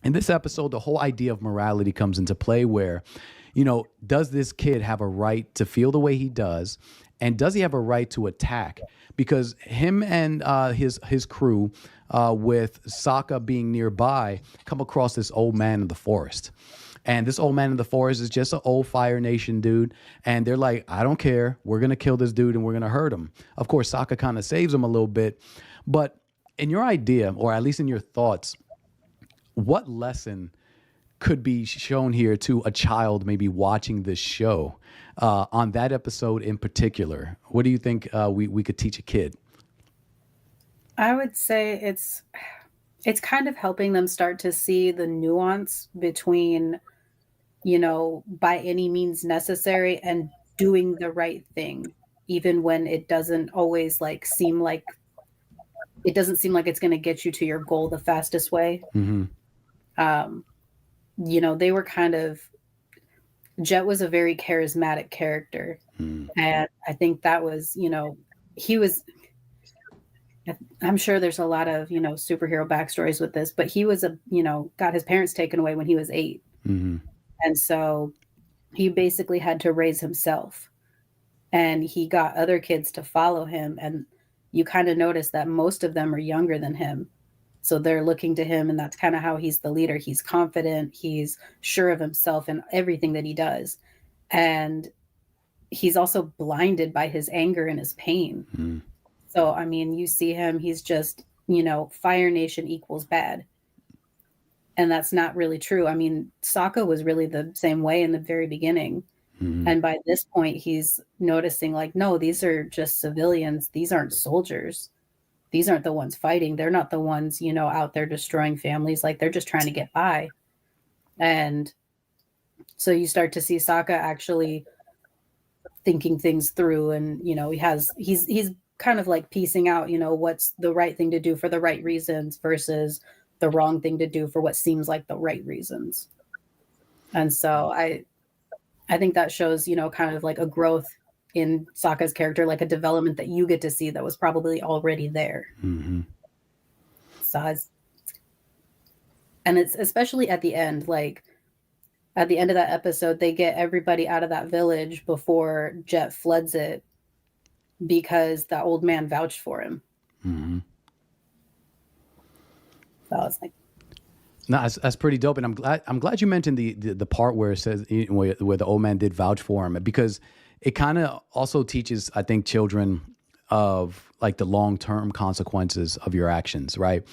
In this episode, the whole idea of morality comes into play where, does this kid have a right to feel the way he does? And does he have a right to attack? Because him and his crew, with Sokka being nearby, come across this old man in the forest. And this old man in the forest is just an old Fire Nation dude. And they're like, I don't care. We're going to kill this dude and we're going to hurt him. Of course, Sokka kind of saves him a little bit. But in your idea, or at least in your thoughts, what lesson could be shown here to a child maybe watching this show on that episode in particular? What do you think we could teach a kid? I would say it's kind of helping them start to see the nuance between, by any means necessary and doing the right thing, even when it doesn't always seem like it doesn't seem like it's going to get you to your goal the fastest way. Hmm. Um, they were kind of Jet was a very charismatic character. Mm. And I think that was, he was, I'm sure there's a lot of, superhero backstories with this, but he was got his parents taken away when he was 8. Hmm. And so he basically had to raise himself, and he got other kids to follow him. And you kind of notice that most of them are younger than him. So they're looking to him, and that's kind of how he's the leader. He's confident. He's sure of himself and everything that he does. And he's also blinded by his anger and his pain. Mm. So, I mean, you see him, he's just, Fire Nation equals bad. And that's not really true. I mean, Sokka was really the same way in the very beginning. Hmm. And by this point, he's noticing, no, these are just civilians. These aren't soldiers. These aren't the ones fighting. They're not the ones, out there destroying families. They're just trying to get by. And so you start to see Sokka actually thinking things through, and, he's kind of piecing out, what's the right thing to do for the right reasons versus the wrong thing to do for what seems like the right reasons. And so I think that shows, kind of a growth in Sokka's character, a development that you get to see that was probably already there. Hmm. So and it's especially at the end, at the end of that episode, they get everybody out of that village before Jet floods it because the old man vouched for him. Hmm. So I was No, that's pretty dope, and I'm glad you mentioned the part where it says where the old man did vouch for him, because it kind of also teaches, I think, children of the long term consequences of your actions, right?